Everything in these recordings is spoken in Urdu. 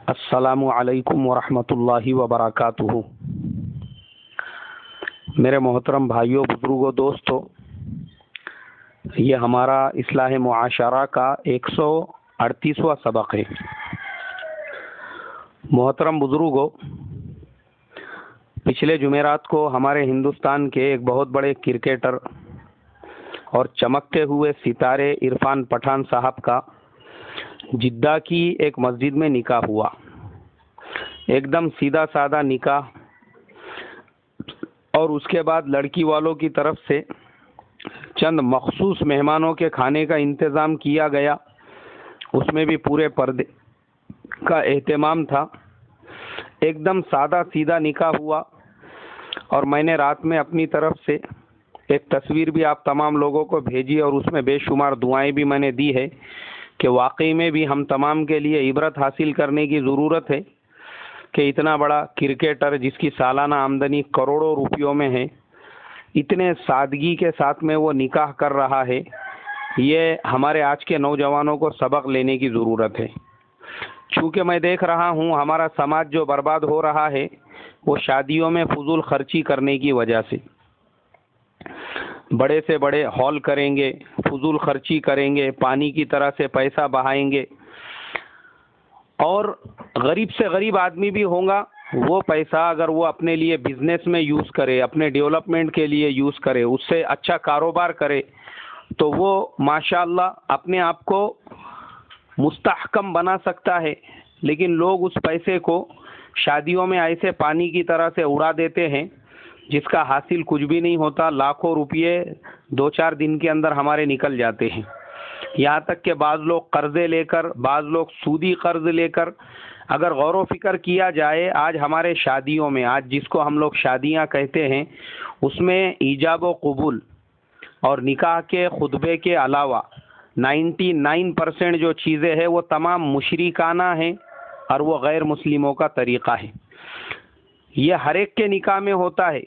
السلام علیکم ورحمۃ اللہ وبرکاتہ۔ میرے محترم بھائیوں، بزرگوں، دوستوں، یہ ہمارا اصلاح معاشرہ کا 138واں سبق ہے۔ محترم بزرگوں، پچھلے جمعرات کو ہمارے ہندوستان کے ایک بہت بڑے کرکٹر اور چمکتے ہوئے ستارے عرفان پٹھان صاحب کا جدہ کی ایک مسجد میں نکاح ہوا۔ ایک دم سیدھا سادہ نکاح، اور اس کے بعد لڑکی والوں کی طرف سے چند مخصوص مہمانوں کے کھانے کا انتظام کیا گیا۔ اس میں بھی پورے پردے کا اہتمام تھا۔ ایک دم سادہ سیدھا نکاح ہوا، اور میں نے رات میں اپنی طرف سے ایک تصویر بھی آپ تمام لوگوں کو بھیجی، اور اس میں بے شمار دعائیں بھی میں نے دی ہے کہ واقعی میں بھی ہم تمام کے لیے عبرت حاصل کرنے کی ضرورت ہے کہ اتنا بڑا کرکٹر جس کی سالانہ آمدنی کروڑوں روپیوں میں ہے، اتنے سادگی کے ساتھ میں وہ نکاح کر رہا ہے۔ یہ ہمارے آج کے نوجوانوں کو سبق لینے کی ضرورت ہے، چونکہ میں دیکھ رہا ہوں ہمارا سماج جو برباد ہو رہا ہے وہ شادیوں میں فضول خرچی کرنے کی وجہ سے۔ بڑے سے بڑے ہال کریں گے، فضول خرچی کریں گے، پانی کی طرح سے پیسہ بہائیں گے، اور غریب سے غریب آدمی بھی ہوگا، وہ پیسہ اگر وہ اپنے لیے بزنس میں یوز کرے، اپنے ڈیولپمنٹ کے لیے یوز کرے، اس سے اچھا کاروبار کرے، تو وہ ماشاءاللہ اپنے آپ کو مستحکم بنا سکتا ہے۔ لیکن لوگ اس پیسے کو شادیوں میں ایسے پانی کی طرح سے اڑا دیتے ہیں جس کا حاصل کچھ بھی نہیں ہوتا۔ لاکھوں روپئے 2-4 دن کے اندر ہمارے نکل جاتے ہیں۔ یہاں تک کہ بعض لوگ قرضے لے کر، بعض لوگ سودی قرض لے کر، اگر غور و فکر کیا جائے، آج ہمارے شادیوں میں، آج جس کو ہم لوگ شادیاں کہتے ہیں، اس میں ایجاب و قبول اور نکاح کے خطبے کے علاوہ 99% جو چیزیں ہیں وہ تمام مشرکانہ ہیں، اور وہ غیر مسلموں کا طریقہ ہے۔ یہ ہر ایک کے نکاح میں ہوتا ہے،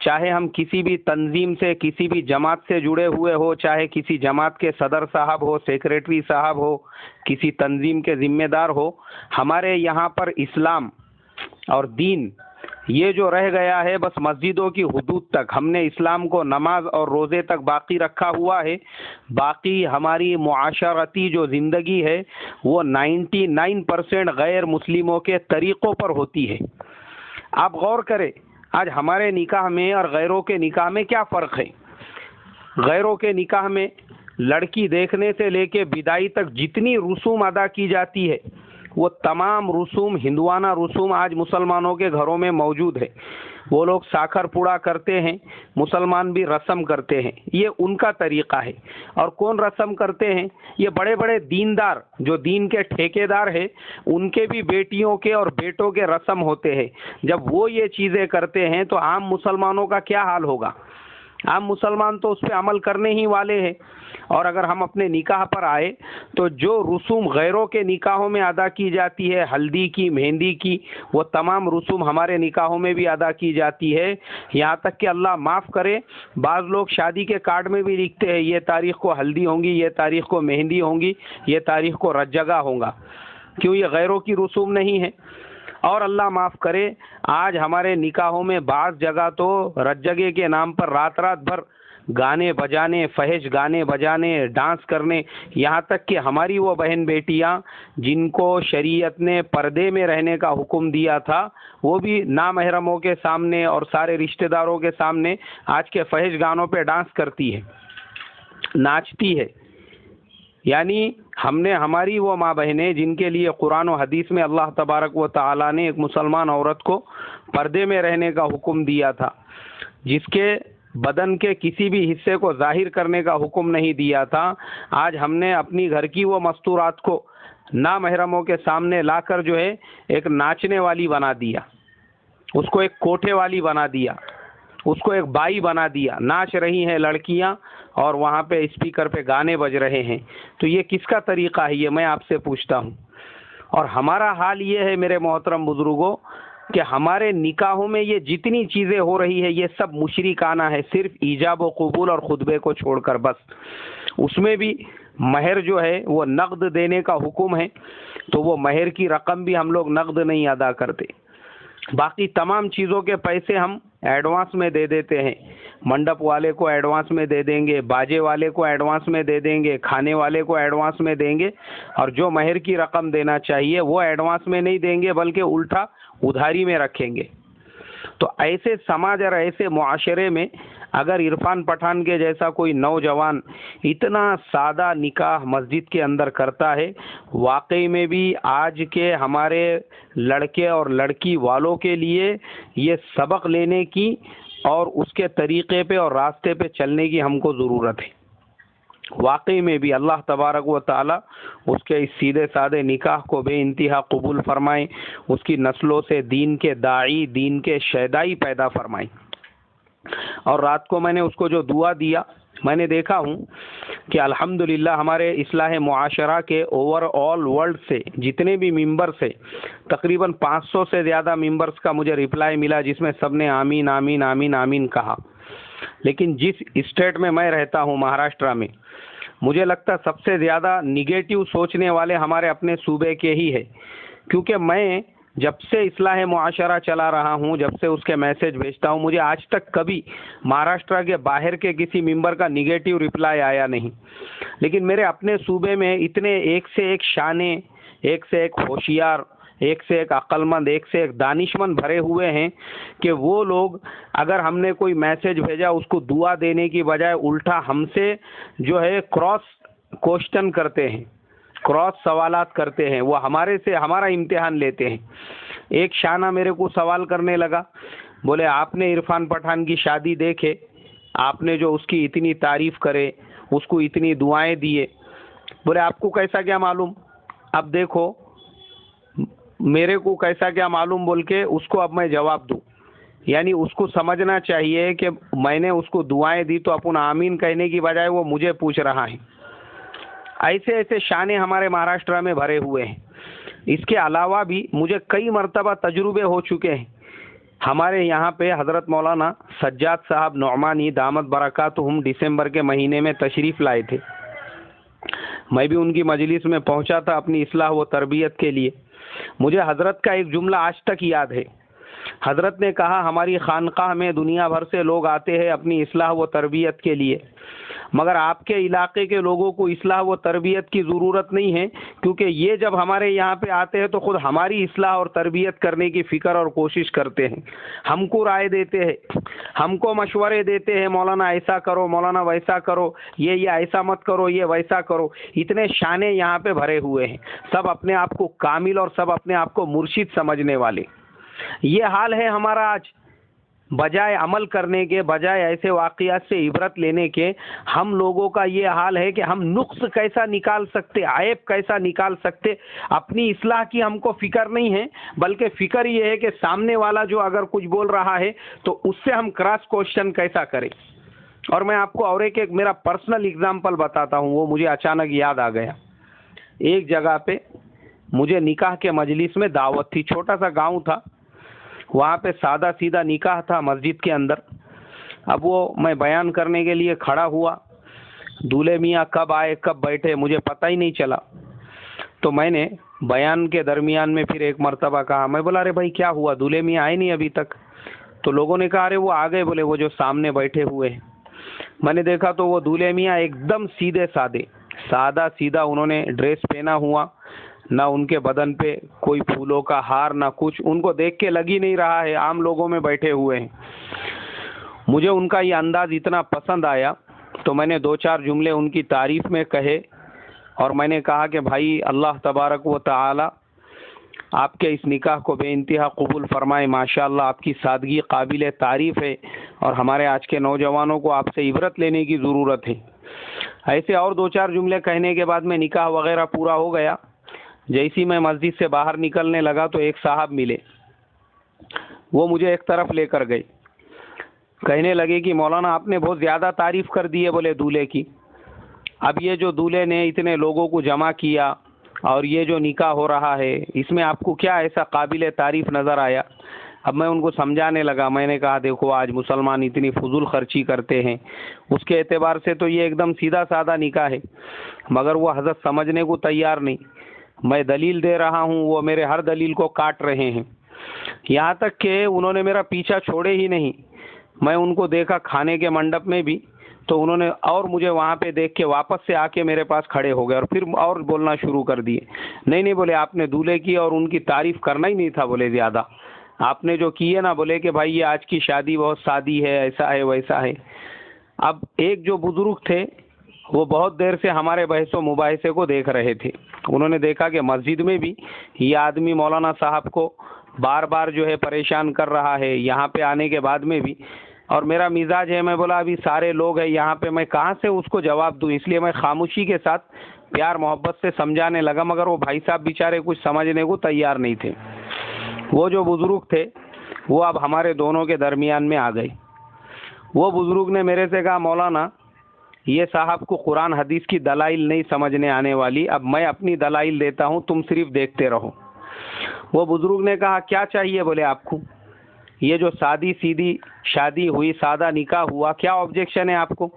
چاہے ہم کسی بھی تنظیم سے، کسی بھی جماعت سے جڑے ہوئے ہو، چاہے کسی جماعت کے صدر صاحب ہو، سیکریٹری صاحب ہو، کسی تنظیم کے ذمہ دار ہو، ہمارے یہاں پر اسلام اور دین یہ جو رہ گیا ہے بس مسجدوں کی حدود تک۔ ہم نے اسلام کو نماز اور روزے تک باقی رکھا ہوا ہے، باقی ہماری معاشرتی جو زندگی ہے وہ 99% غیر مسلموں کے طریقوں پر ہوتی ہے۔ آپ غور کریں، آج ہمارے نکاح میں اور غیروں کے نکاح میں کیا فرق ہے؟ غیروں کے نکاح میں لڑکی دیکھنے سے لے کے بدائی تک جتنی رسوم ادا کی جاتی ہے، وہ تمام رسوم، ہندوانہ رسوم آج مسلمانوں کے گھروں میں موجود ہے۔ وہ لوگ ساکھر پوڑا کرتے ہیں، مسلمان بھی رسم کرتے ہیں، یہ ان کا طریقہ ہے۔ اور کون رسم کرتے ہیں؟ یہ بڑے بڑے دیندار جو دین کے ٹھیکیدار ہیں، ان کے بھی بیٹیوں کے اور بیٹوں کے رسم ہوتے ہیں۔ جب وہ یہ چیزیں کرتے ہیں تو عام مسلمانوں کا کیا حال ہوگا؟ عام مسلمان تو اس پہ عمل کرنے ہی والے ہیں۔ اور اگر ہم اپنے نکاح پر آئے تو جو رسوم غیروں کے نکاحوں میں ادا کی جاتی ہے، ہلدی کی، مہندی کی، وہ تمام رسوم ہمارے نکاحوں میں بھی ادا کی جاتی ہے۔ یہاں تک کہ اللہ معاف کرے، بعض لوگ شادی کے کارڈ میں بھی لکھتے ہیں یہ تاریخ کو ہلدی ہوں گی، یہ تاریخ کو مہندی ہوں گی، یہ تاریخ کو رت جگا ہوگا۔ کیوں؟ یہ غیروں کی رسوم نہیں ہے۔ اور اللہ معاف کرے، آج ہمارے نکاحوں میں بعض جگہ تو رت جگے کے نام پر رات رات بھر گانے بجانے، فحش گانے بجانے، ڈانس کرنے، یہاں تک کہ ہماری وہ بہن بیٹیاں جن کو شریعت نے پردے میں رہنے کا حکم دیا تھا، وہ بھی نامحرموں کے سامنے اور سارے رشتہ داروں کے سامنے آج کے فحش گانوں پہ ڈانس کرتی ہے، ناچتی ہے۔ یعنی ہم نے ہماری وہ ماں بہنیں جن کے لیے قرآن و حدیث میں اللہ تبارک و تعالیٰ نے ایک مسلمان عورت کو پردے میں رہنے کا حکم دیا تھا، جس کے بدن کے کسی بھی حصے کو ظاہر کرنے کا حکم نہیں دیا تھا، آج ہم نے اپنی گھر کی وہ مستورات کو نامحرموں کے سامنے لا کر جو ہے ایک ناچنے والی بنا دیا، اس کو ایک کوٹھے والی بنا دیا، اس کو ایک بائی بنا دیا۔ ناچ رہی ہیں لڑکیاں اور وہاں پہ اسپیکر پہ گانے بج رہے ہیں۔ تو یہ کس کا طریقہ ہے؟ یہ میں آپ سے پوچھتا ہوں۔ اور ہمارا حال یہ ہے میرے محترم بزرگوں کہ ہمارے نکاحوں میں یہ جتنی چیزیں ہو رہی ہے یہ سب مشرکانہ ہے، صرف ایجاب و قبول اور خطبے کو چھوڑ کر بس۔ اس میں بھی مہر جو ہے وہ نقد دینے کا حکم ہے، تو وہ مہر کی رقم بھی ہم لوگ نقد نہیں ادا کرتے، باقی تمام چیزوں کے پیسے ہم ایڈوانس میں دے دیتے ہیں۔ منڈپ والے کو ایڈوانس میں دے دیں گے، باجے والے کو ایڈوانس میں دے دیں گے، کھانے والے کو ایڈوانس میں دیں گے، اور جو مہر کی رقم دینا چاہیے وہ ایڈوانس میں نہیں دیں گے بلکہ الٹا ادھاری میں رکھیں گے۔ تو ایسے سماج اور ایسے معاشرے میں اگر عرفان پٹھان کے جیسا کوئی نوجوان اتنا سادہ نکاح مسجد کے اندر کرتا ہے، واقعی میں بھی آج کے ہمارے لڑکے اور لڑکی والوں کے لیے یہ سبق لینے کی اور اس کے طریقے پہ اور راستے پہ چلنے کی ہم کو ضرورت ہے۔ واقعی میں بھی اللہ تبارک و تعالی اس کے اس سیدھے سادے نکاح کو بے انتہا قبول فرمائیں، اس کی نسلوں سے دین کے داعی، دین کے شیدائی پیدا فرمائیں۔ اور رات کو میں نے اس کو جو دعا دیا، میں نے دیکھا ہوں کہ الحمدللہ ہمارے اصلاح معاشرہ کے اوور آل ورلڈ سے جتنے بھی ممبرس ہیں، تقریباً 500 سے زیادہ ممبرس کا مجھے رپلائی ملا جس میں سب نے آمین آمین آمین آمین کہا۔ لیکن جس اسٹیٹ میں میں رہتا ہوں، مہاراشٹرا میں، مجھے لگتا سب سے زیادہ نگیٹو سوچنے والے ہمارے اپنے صوبے کے ہی ہے، کیونکہ میں جب سے اصلاح معاشرہ چلا رہا ہوں، جب سے اس کے میسج بھیجتا ہوں، مجھے آج تک کبھی مہاراشٹرا کے باہر کے کسی ممبر کا نگیٹو رپلائی آیا نہیں۔ لیکن میرے اپنے صوبے میں اتنے ایک سے ایک شانے، ایک سے ایک ہوشیار، ایک سے ایک عقل مند، ایک سے ایک دانشمند بھرے ہوئے ہیں کہ وہ لوگ اگر ہم نے کوئی میسج بھیجا اس کو دعا دینے کی بجائے الٹا ہم سے جو ہے کراس کوشچن کرتے ہیں، کراس سوالات کرتے ہیں، وہ ہمارے سے ہمارا امتحان لیتے ہیں۔ ایک شانہ میرے کو سوال کرنے لگا، بولے آپ نے عرفان پٹھان کی شادی دیکھے، آپ نے جو اس کی اتنی تعریف کرے، اس کو اتنی دعائیں دیے، بولے آپ کو کیسا کیا معلوم؟ اب دیکھو میرے کو کیسا کیا معلوم بول کے اس کو اب میں جواب دوں، یعنی اس کو سمجھنا چاہیے کہ میں نے اس کو دعائیں دی تو اپن آمین کہنے کی بجائے وہ مجھے پوچھ رہا ہے۔ ایسے ایسے شانے ہمارے مہاراشٹرا میں بھرے ہوئے ہیں۔ اس کے علاوہ بھی مجھے کئی مرتبہ تجربے ہو چکے ہیں۔ ہمارے یہاں پہ حضرت مولانا سجاد صاحب نعمانی دامت برکاتہم دسمبر کے مہینے میں تشریف لائے تھے، میں بھی ان کی مجلس میں پہنچا تھا اپنی اصلاح و تربیت کے لیے۔ مجھے حضرت کا ایک جملہ آج تک یاد ہے۔ حضرت نے کہا ہماری خانقاہ میں دنیا بھر سے لوگ آتے ہیں اپنی اصلاح و تربیت کے لیے، مگر آپ کے علاقے کے لوگوں کو اصلاح و تربیت کی ضرورت نہیں ہے، کیونکہ یہ جب ہمارے یہاں پہ آتے ہیں تو خود ہماری اصلاح اور تربیت کرنے کی فکر اور کوشش کرتے ہیں، ہم کو رائے دیتے ہیں، ہم کو مشورے دیتے ہیں، مولانا ایسا کرو، مولانا ویسا کرو، یہ ایسا مت کرو، یہ ویسا کرو۔ اتنے شانے یہاں پہ بھرے ہوئے ہیں، سب اپنے آپ کو کامل اور سب اپنے آپ کو مرشد سمجھنے والے۔ یہ حال ہے ہمارا آج، بجائے عمل کرنے کے، بجائے ایسے واقعات سے عبرت لینے کے، ہم لوگوں کا یہ حال ہے کہ ہم نقص کیسا نکال سکتے، عیب کیسا نکال سکتے، اپنی اصلاح کی ہم کو فکر نہیں ہے، بلکہ فکر یہ ہے کہ سامنے والا جو اگر کچھ بول رہا ہے تو اس سے ہم کراس کوشچن کیسا کریں۔ اور میں آپ کو اور ایک میرا پرسنل اگزامپل بتاتا ہوں، وہ مجھے اچانک یاد آ گیا۔ ایک جگہ پہ مجھے نکاح کے مجلس میں دعوت تھی، چھوٹا سا گاؤں تھا، وہاں پہ سادہ سیدھا نکاح تھا مسجد کے اندر۔ اب وہ میں بیان کرنے کے لیے کھڑا ہوا، دولہے میاں کب آئے کب بیٹھے مجھے پتہ ہی نہیں چلا، تو میں نے بیان کے درمیان میں پھر ایک مرتبہ کہا، میں بولا ارے بھائی کیا ہوا، دولہے میاں آئے نہیں ابھی تک؟ تو لوگوں نے کہا ارے وہ آ گئے، بولے وہ جو سامنے بیٹھے ہوئے ہیں۔ میں نے دیکھا تو وہ دولہے میاں ایک دم سیدھے سادے، سادہ سیدھا انہوں نے ڈریس پہنا ہوا، نہ ان کے بدن پہ کوئی پھولوں کا ہار نہ کچھ، ان کو دیکھ کے لگ ہی نہیں رہا ہے عام لوگوں میں بیٹھے ہوئے ہیں۔ مجھے ان کا یہ انداز اتنا پسند آیا تو میں نے 2-4 جملے ان کی تعریف میں کہے، اور میں نے کہا کہ بھائی اللہ تبارک و تعالی آپ کے اس نکاح کو بے انتہا قبول فرمائے، ماشاءاللہ آپ کی سادگی قابل تعریف ہے، اور ہمارے آج کے نوجوانوں کو آپ سے عبرت لینے کی ضرورت ہے۔ ایسے اور 2-4 جملے کہنے کے بعد میں نکاح وغیرہ پورا ہو گیا۔ جیسی میں مسجد سے باہر نکلنے لگا تو ایک صاحب ملے، وہ مجھے ایک طرف لے کر گئے، کہنے لگے کہ مولانا آپ نے بہت زیادہ تعریف کر دی ہے بولے دولہے کی، اب یہ جو دولہے نے اتنے لوگوں کو جمع کیا اور یہ جو نکاح ہو رہا ہے اس میں آپ کو کیا ایسا قابل تعریف نظر آیا؟ اب میں ان کو سمجھانے لگا، میں نے کہا دیکھو آج مسلمان اتنی فضول خرچی کرتے ہیں، اس کے اعتبار سے تو یہ ایک دم سیدھا سادہ نکاح ہے، مگر وہ حضرت سمجھنے کو تیار نہیں۔ میں دلیل دے رہا ہوں، وہ میرے ہر دلیل کو کاٹ رہے ہیں، یہاں تک کہ انہوں نے میرا پیچھا چھوڑے ہی نہیں۔ میں ان کو دیکھا کھانے کے منڈپ میں بھی، تو انہوں نے اور مجھے وہاں پہ دیکھ کے واپس سے آ کے میرے پاس کھڑے ہو گئے اور پھر اور بولنا شروع کر دیے۔ نہیں بولے، آپ نے دولہے کی اور ان کی تعریف کرنا ہی نہیں تھا بولے زیادہ، آپ نے جو کی ہے نا، بولے کہ بھائی یہ آج کی شادی بہت سادی ہے، ایسا ہے ویسا ہے۔ اب ایک جو بزرگ تھے وہ بہت دیر سے ہمارے بحث و مباحثے کو دیکھ رہے تھے، انہوں نے دیکھا کہ مسجد میں بھی یہ آدمی مولانا صاحب کو بار بار جو ہے پریشان کر رہا ہے، یہاں پہ آنے کے بعد میں بھی، اور میرا مزاج ہے، میں بولا ابھی سارے لوگ ہیں یہاں پہ، میں کہاں سے اس کو جواب دوں، اس لیے میں خاموشی کے ساتھ پیار محبت سے سمجھانے لگا، مگر وہ بھائی صاحب بیچارے کچھ سمجھنے کو تیار نہیں تھے۔ وہ جو بزرگ تھے وہ اب ہمارے دونوں کے درمیان میں آ گئے۔ وہ بزرگ نے میرے سے کہا مولانا یہ صاحب کو قرآن حدیث کی دلائل نہیں سمجھنے آنے والی، اب میں اپنی دلائل دیتا ہوں، تم صرف دیکھتے رہو۔ وہ بزرگ نے کہا کیا چاہیے؟ بولے آپ کو یہ جو سادی سیدھی شادی ہوئی، سادہ نکاح ہوا، کیا آبجیکشن ہے آپ کو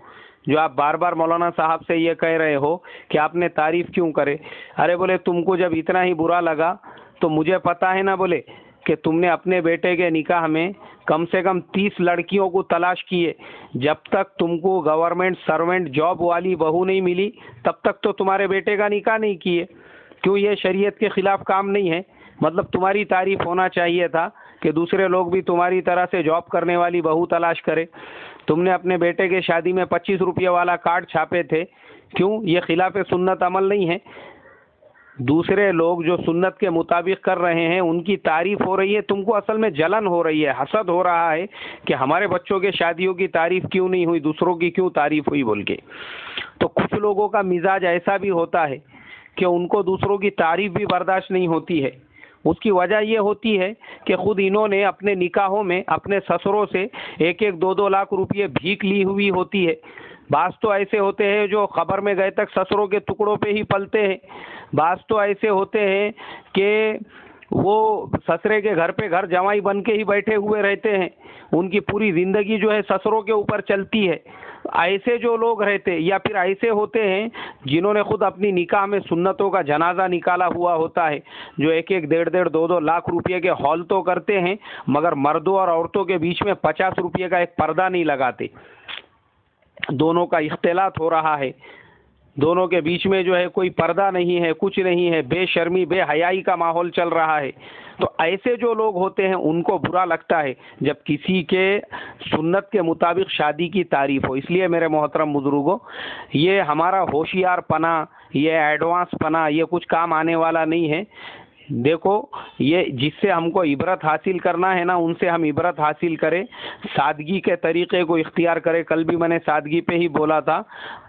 جو آپ بار بار مولانا صاحب سے یہ کہہ رہے ہو کہ آپ نے تعریف کیوں کرے؟ ارے بولے تم کو جب اتنا ہی برا لگا تو مجھے پتا ہے نا بولے کہ تم نے اپنے بیٹے کے نکاح میں کم سے کم 30 لڑکیوں کو تلاش کیے، جب تک تم کو گورنمنٹ سروینٹ جاب والی بہو نہیں ملی تب تک تو تمہارے بیٹے کا نکاح نہیں کیے، کیوں یہ شریعت کے خلاف کام نہیں ہے؟ مطلب تمہاری تعریف ہونا چاہیے تھا کہ دوسرے لوگ بھی تمہاری طرح سے جاب کرنے والی بہو تلاش کرے۔ تم نے اپنے بیٹے کے شادی میں 25 روپے والا کارڈ چھاپے تھے، کیوں یہ خلاف سنت عمل نہیں ہے؟ دوسرے لوگ جو سنت کے مطابق کر رہے ہیں ان کی تعریف ہو رہی ہے، تم کو اصل میں جلن ہو رہی ہے، حسد ہو رہا ہے کہ ہمارے بچوں کے شادیوں کی تعریف کیوں نہیں ہوئی، دوسروں کی کیوں تعریف ہوئی بول کے۔ تو کچھ لوگوں کا مزاج ایسا بھی ہوتا ہے کہ ان کو دوسروں کی تعریف بھی برداشت نہیں ہوتی ہے۔ اس کی وجہ یہ ہوتی ہے کہ خود انہوں نے اپنے نکاحوں میں اپنے سسروں سے 1-2 لاکھ روپئے بھیک لی ہوئی ہوتی ہے۔ بعض تو ایسے ہوتے ہیں جو خبر میں گئے تک سسروں کے ٹکڑوں پہ ہی پلتے ہیں، بعض تو ایسے ہوتے ہیں کہ وہ سسرے کے گھر پہ گھر جوائی بن کے ہی بیٹھے ہوئے رہتے ہیں، ان کی پوری زندگی جو ہے سسروں کے اوپر چلتی ہے۔ ایسے جو لوگ رہتے یا پھر ایسے ہوتے ہیں جنہوں نے خود اپنی نکاح میں سنتوں کا جنازہ نکالا ہوا ہوتا ہے، جو 1-1 لاکھ روپئے کے ہال تو کرتے ہیں مگر مردوں اور عورتوں کے بیچ میں 50 روپئے کا ایک پردہ نہیں لگاتے۔ دونوں کا اختلاط ہو رہا ہے، دونوں کے بیچ میں جو ہے کوئی پردہ نہیں ہے، کچھ نہیں ہے، بے شرمی بے حیائی کا ماحول چل رہا ہے۔ تو ایسے جو لوگ ہوتے ہیں ان کو برا لگتا ہے جب کسی کے سنت کے مطابق شادی کی تعریف ہو۔ اس لیے میرے محترم بزرگوں، یہ ہمارا ہوشیار پنا، یہ ایڈوانس پنا، یہ کچھ کام آنے والا نہیں ہے۔ دیکھو یہ جس سے ہم کو عبرت حاصل کرنا ہے نا، ان سے ہم عبرت حاصل کریں، سادگی کے طریقے کو اختیار کریں۔ کل بھی میں نے سادگی پہ ہی بولا تھا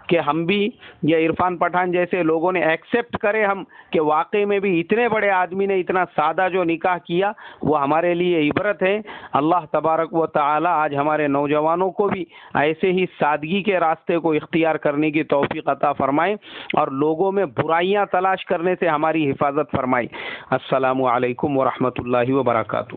کہ ہم بھی یہ عرفان پٹھان جیسے لوگوں نے ایکسیپٹ کرے ہم کہ واقعی میں بھی اتنے بڑے آدمی نے اتنا سادہ جو نکاح کیا وہ ہمارے لیے عبرت ہے۔ اللہ تبارک و تعالی آج ہمارے نوجوانوں کو بھی ایسے ہی سادگی کے راستے کو اختیار کرنے کی توفیق عطا فرمائے اور لوگوں میں برائیاں تلاش کرنے سے ہماری حفاظت فرمائے۔ السلام علیکم ورحمۃ اللہ وبرکاتہ۔